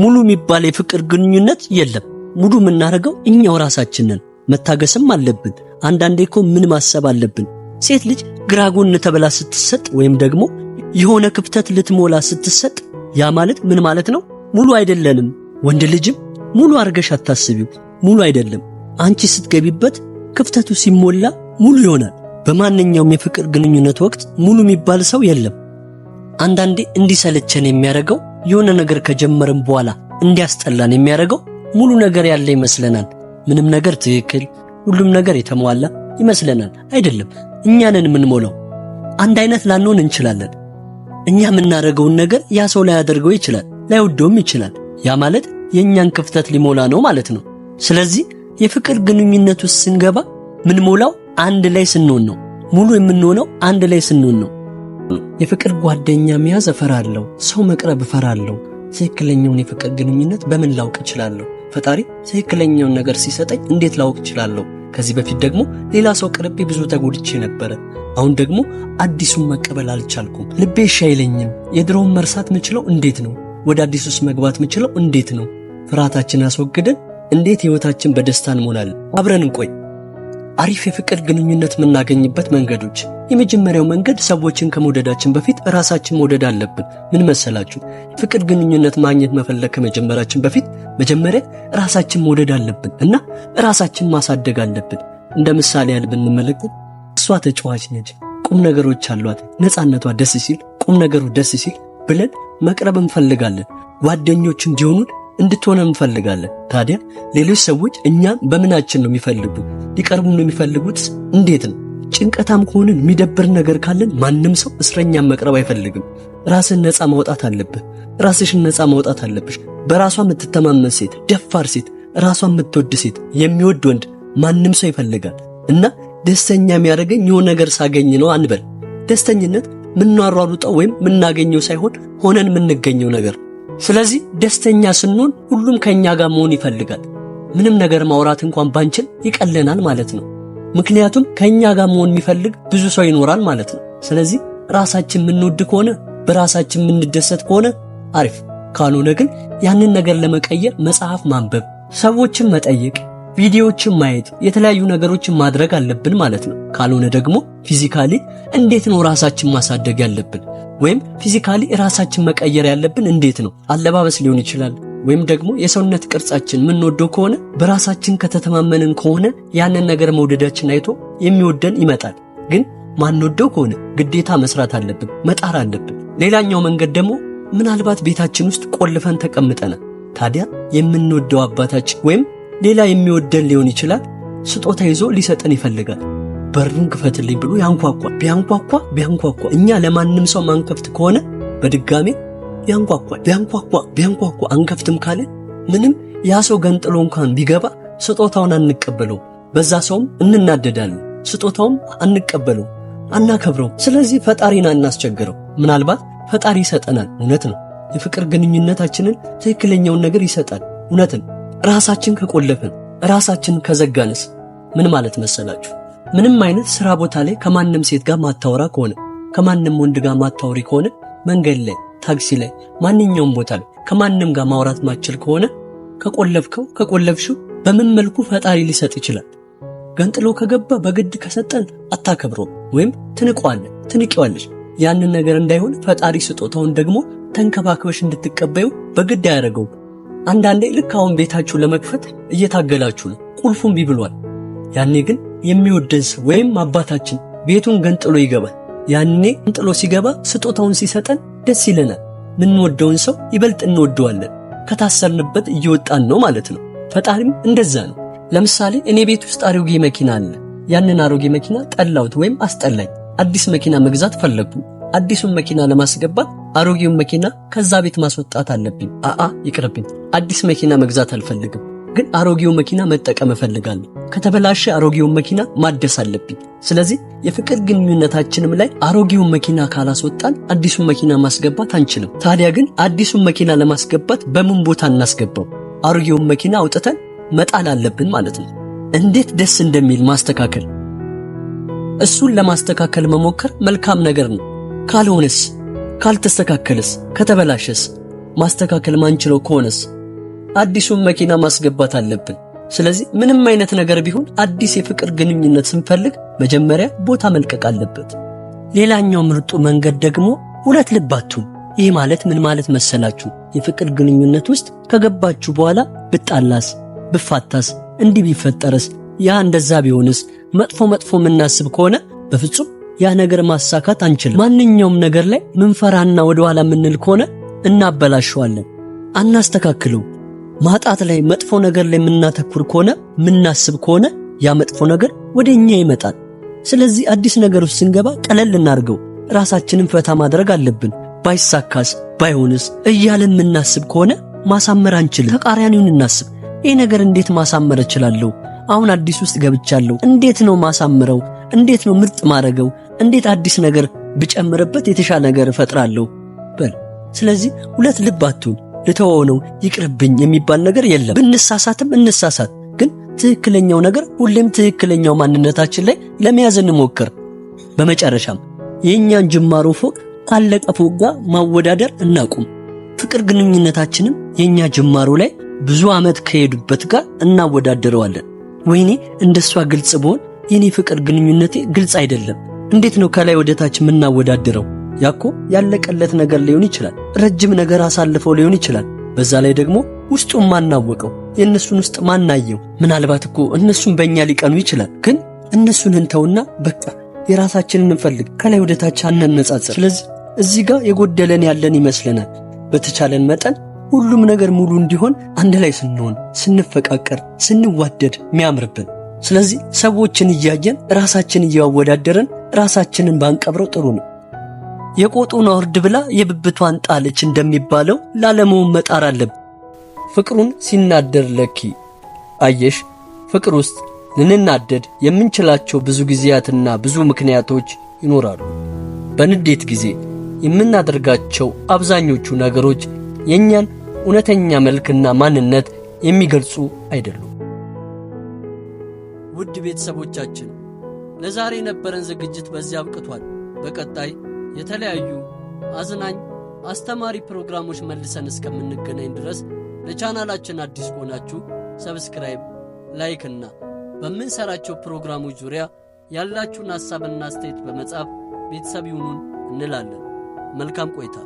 ሙሉ የሚባል የፍቅር ግንኙነት የለም። ሙሉ የምናደርገው እኛው ራሳችን ነን። መታገስም አለብን። አንዳንዴ እኮ ምን ማሰብ አለብን? ሴት ልጅ ግራ ጎን ተብላ ስትሰጥ ወይም ደግሞ የሆነ ክፍተት ልትሞላ ስትሰጥ ያ ማለት ምን ማለት ነው? ሙሉ አይደለንም። ወንድ ልጅም ሙሉ አርገሽ አታስቢው፣ ሙሉ አይደለም። አንቺ ስትገቢበት ክፍተቱ ሲሞላ ሙሉ ይሆናል። በማንኛውም የፍቅር ግንኙነት ወቅት ሙሉ የሚባል ሰው የለም። አንዳንዴ እንዲሰለቸን የሚያደርገው የሆነ ነገር ከጀመርን በኋላ እንዲያስጠላን የሚያደርገው ሙሉ ነገር ያለ ይመስለናል። ምንም ነገር ትክክል፣ ሁሉም ነገር የተሟላ ይመስለናል። አይደለም። እኛ ነን የምንሞላው። አንድ አይነት ላንሆን እንችላለን። እኛ የምናደርገውን ነገር ያ ሰው ላይ ያደርገው ይችላል፣ ላይወደውም ይችላል። ያ ማለት የእኛን ክፍተት ሊሞላ ነው ማለት ነው። ስለዚህ የፍቅር ግንኙነት ውስጥ ስንገባ ምንሞላው አንድ ላይ ስንሆን ነው። ሙሉ የምንሆነው አንድ ላይ ስንሆን ነው። የፍቅር ጓደኛ መያዝ እፈራለሁ፣ ሰው መቅረብ እፈራለሁ። ትክክለኛውን የፍቅር ግንኙነት በምን ላውቅ እችላለሁ? ፈጣሪ ትክክለኛውን ነገር ሲሰጠኝ እንዴት ላውቅ እችላለሁ? ከዚህ በፊት ደግሞ ሌላ ሰው ቅርቤ ብዙ ተጎድቼ ነበረ። አሁን ደግሞ አዲሱን መቀበል አልቻልኩም። ልቤ እሺ አይለኝም። የድሮውን መርሳት ምችለው እንዴት ነው? ወደ አዲሱስ መግባት ምችለው እንዴት ነው? ፍርሃታችን አስወግደን እንዴት ህይወታችን በደስታ እንሞላለን? አብረን እንቆይ። አሪፍ የፍቅር ግንኙነት የምናገኝበት መንገዶች። የመጀመሪያው መንገድ ሰዎችን ከመውደዳችን በፊት ራሳችን መውደድ አለብን። ምን መሰላችሁ? ፍቅር ግንኙነት ማግኘት መፈለግ ከመጀመራችን በፊት መጀመሪያ ራሳችን መውደድ አለብን እና ራሳችን ማሳደግ አለብን። እንደ ምሳሌ ያህል ብንመለከት እሷ ተጫዋች ነች፣ ቁም ነገሮች አሏት፣ ነፃነቷ ደስ ሲል፣ ቁም ነገሩ ደስ ሲል ብለን መቅረብ እንፈልጋለን። ጓደኞች እንዲሆኑን እንድትሆነ እንፈልጋለን። ታዲያ ሌሎች ሰዎች እኛን በምናችን ነው የሚፈልጉ? ሊቀርቡን ነው የሚፈልጉት? እንዴት ነው? ጭንቀታም ከሆንን የሚደብር ነገር ካለን ማንም ሰው እስረኛን መቅረብ አይፈልግም። ራስን ነፃ ማውጣት አለብህ። ራስሽን ነፃ ማውጣት አለብሽ። በራሷ የምትተማመን ሴት፣ ደፋር ሴት፣ ራሷን የምትወድ ሴት፣ የሚወድ ወንድ ማንም ሰው ይፈልጋል። እና ደስተኛ የሚያደርገኝ የሆነ ነገር ሳገኝ ነው አንበል። ደስተኝነት ምናሯሩጠው ወይም ምናገኘው ሳይሆን ሆነን የምንገኘው ነገር። ስለዚህ ደስተኛ ስንሆን ሁሉም ከኛ ጋር መሆን ይፈልጋል። ምንም ነገር ማውራት እንኳን ባንችል ይቀለናል ማለት ነው። ምክንያቱም ከኛ ጋር መሆን የሚፈልግ ብዙ ሰው ይኖራል ማለት ነው። ስለዚህ ራሳችን የምንወድ ከሆነ፣ በራሳችን የምንደሰት ከሆነ አሪፍ። ካልሆነ ግን ያንን ነገር ለመቀየር መጽሐፍ ማንበብ፣ ሰዎችን መጠየቅ፣ ቪዲዮዎችን ማየት፣ የተለያዩ ነገሮችን ማድረግ አለብን ማለት ነው። ካልሆነ ደግሞ ፊዚካሊ እንዴት ነው ራሳችን ማሳደግ ያለብን? ወይም ፊዚካሊ ራሳችን መቀየር ያለብን እንዴት ነው? አለባበስ ሊሆን ይችላል። ወይም ደግሞ የሰውነት ቅርጻችን የምንወደው ከሆነ በራሳችን ከተተማመንን ከሆነ ያንን ነገር መውደዳችን አይቶ የሚወደን ይመጣል። ግን ማንወደው ከሆነ ግዴታ መስራት አለብን፣ መጣር አለብን። ሌላኛው መንገድ ደግሞ ምናልባት ቤታችን ውስጥ ቆልፈን ተቀምጠናል። ታዲያ የምንወደው አባታችን ወይም ሌላ የሚወደን ሊሆን ይችላል፣ ስጦታ ይዞ ሊሰጠን ይፈልጋል። በሩን ክፈትልኝ ብሎ ያንኳኳ። ቢያንኳኳ እኛ ለማንም ሰው ማንከፍት ከሆነ በድጋሜ ቢያንኳኳ አንከፍትም ካለ ምንም ያ ሰው ገንጥሎ እንኳን ቢገባ ስጦታውን አንቀበለው። በዛ ሰውም እንናደዳለን። ስጦታውም አንቀበለው፣ አናከብረው። ስለዚህ ፈጣሪን አናስቸግረው። ምናልባት ፈጣሪ ይሰጠናል። እውነት ነው። የፍቅር ግንኙነታችንን ትክክለኛውን ነገር ይሰጣል። እውነትን ራሳችን ከቆለፈን፣ ራሳችን ከዘጋንስ ምን ማለት መሰላችሁ? ምንም አይነት ስራ ቦታ ላይ ከማንም ሴት ጋር ማታወራ ከሆነ፣ ከማንም ወንድ ጋር ማታወሪ ከሆነ፣ መንገድ ላይ፣ ታክሲ ላይ፣ ማንኛውም ቦታ ላይ ከማንም ጋር ማውራት ማችል ከሆነ ከቆለፍሽው በምን መልኩ ፈጣሪ ሊሰጥ ይችላል? ገንጥሎ ከገባ በግድ ከሰጠን አታከብረው ወይም ትንቂዋለሽ። ያንን ነገር እንዳይሆን ፈጣሪ ስጦታውን ደግሞ ተንከባክበሽ እንድትቀበዩ በግድ አያደርገውም። አንዳንዴ ልክ አሁን ቤታችሁ ለመክፈት እየታገላችሁ ነው፣ ቁልፉም ቢብሏል። ያኔ ግን የሚወደን ሰው ወይም አባታችን ቤቱን ገንጥሎ ይገባል። ያኔ ገንጥሎ ሲገባ ስጦታውን ሲሰጠን ደስ ይለናል። ምንወደውን ሰው ይበልጥ እንወደዋለን። ከታሰርንበት እየወጣን ነው ማለት ነው። ፈጣሪም እንደዛ ነው። ለምሳሌ እኔ ቤት ውስጥ አሮጌ መኪና አለ። ያንን አሮጌ መኪና ጠላሁት ወይም አስጠላኝ። አዲስ መኪና መግዛት ፈለግኩ። አዲሱን መኪና ለማስገባት አሮጌውን መኪና ከዛ ቤት ማስወጣት አለብኝ። ይቅርብኝ። አዲስ መኪና መግዛት አልፈልግም፣ ግን አሮጌው መኪና መጠቀም እፈልጋለሁ። ከተበላሸ አሮጌውን መኪና ማደስ አለብኝ። ስለዚህ የፍቅር ግንኙነታችንም ላይ አሮጌውን መኪና ካላስወጣን አዲሱን መኪና ማስገባት አንችልም። ታዲያ ግን አዲሱን መኪና ለማስገባት በምን ቦታ እናስገባው? አሮጌውን መኪና አውጥተን መጣል አለብን ማለት ነው። እንዴት ደስ እንደሚል ማስተካከል። እሱን ለማስተካከል መሞከር መልካም ነገር ነው። ካልሆነስ፣ ካልተስተካከለስ፣ ከተበላሸስ ማስተካከል ማንችለው ከሆነስ አዲሱን መኪና ማስገባት አለብን። ስለዚህ ምንም አይነት ነገር ቢሆን አዲስ የፍቅር ግንኙነት ስንፈልግ መጀመሪያ ቦታ መልቀቅ አለበት። ሌላኛው ምርጡ መንገድ ደግሞ ሁለት ልብ አትሁኑ። ይህ ማለት ምን ማለት መሰላችሁ? የፍቅር ግንኙነት ውስጥ ከገባችሁ በኋላ ብጣላስ፣ ብፋታስ፣ እንዲህ ቢፈጠርስ፣ ያ እንደዛ ቢሆንስ፣ መጥፎ የምናስብ ከሆነ በፍጹም ያ ነገር ማሳካት አንችልም። ማንኛውም ነገር ላይ ምንፈራና ወደ ኋላ የምንል ከሆነ እናበላሸዋለን፣ አናስተካክለው። ማጣት ላይ መጥፎ ነገር ላይ የምናተኩር ከሆነ ምናስብ ከሆነ ያ መጥፎ ነገር ወደኛ ይመጣል። ስለዚህ አዲስ ነገር ውስጥ ስንገባ ቀለል እናርገው፣ ራሳችንን ፈታ ማድረግ አለብን። ባይሳካስ ባይሆንስ እያለን የምናስብ ከሆነ ማሳመር አንችልም። ተቃራኒውን እናስብ። ይህ ነገር እንዴት ማሳመር እችላለሁ? አሁን አዲስ ውስጥ ገብቻለሁ፣ እንዴት ነው ማሳምረው? እንዴት ነው ምርጥ ማድረገው? እንዴት አዲስ ነገር ብጨምርበት የተሻለ ነገር እፈጥራለሁ በል። ስለዚህ ሁለት ልብ አትሁን። ልተወው ነው ይቅርብኝ የሚባል ነገር የለም። ብንሳሳትም እንሳሳት፣ ግን ትክክለኛው ነገር ሁሌም ትክክለኛው ማንነታችን ላይ ለመያዝ እንሞክር። በመጨረሻም የኛን ጅማሮ ፎቅ ካለቀ ፎቅ ጋር ማወዳደር እናቁም። ፍቅር ግንኙነታችንም የኛ ጅማሮ ላይ ብዙ ዓመት ከሄዱበት ጋር እናወዳደረዋለን። ወይኔ እንደሷ ግልጽ ብሆን የኔ ፍቅር ግንኙነቴ ግልጽ አይደለም፣ እንዴት ነው ከላይ ወደታች የምናወዳደረው? ያኮ ያለቀለት ነገር ሊሆን ይችላል፣ ረጅም ነገር አሳልፈው ሊሆን ይችላል። በዛ ላይ ደግሞ ውስጡን ማናወቀው፣ የእነሱን ውስጥ ማናየው። ምናልባት እኮ እነሱን በእኛ ሊቀኑ ይችላል። ግን እነሱን እንተውና በቃ የራሳችንን እንፈልግ፣ ከላይ ወደታች አነጻጽር። ስለዚህ እዚህ ጋር የጎደለን ያለን ይመስለናል። በተቻለን መጠን ሁሉም ነገር ሙሉ እንዲሆን አንድ ላይ ስንሆን፣ ስንፈቃቀር፣ ስንዋደድ የሚያምርብን። ስለዚህ ሰዎችን እያየን ራሳችን እያወዳደረን ራሳችንን ባንቀብረው ጥሩ ነው። የቆጡን አውርድ ብላ የብብቷን ጣለች እንደሚባለው ላለመሆን መጣር አለብን። ፍቅሩን ሲናደር ለኪ አየሽ፣ ፍቅር ውስጥ ልንናደድ የምንችላቸው ብዙ ጊዜያትና ብዙ ምክንያቶች ይኖራሉ። በንዴት ጊዜ የምናደርጋቸው አብዛኞቹ ነገሮች የኛን እውነተኛ መልክና ማንነት የሚገልጹ አይደሉም። ውድ ቤተሰቦቻችን ለዛሬ የነበረን ዝግጅት በዚህ አብቅቷል። በቀጣይ የተለያዩ አዝናኝ አስተማሪ ፕሮግራሞች መልሰን እስከምንገናኝ ድረስ ለቻናላችን አዲስ ሆናችሁ ሰብስክራይብ፣ ላይክ እና በምንሰራቸው ፕሮግራሞች ዙሪያ ያላችሁን ሐሳብና አስተያየት በመጻፍ ቤተሰብ ይሁኑን እንላለን። መልካም ቆይታ።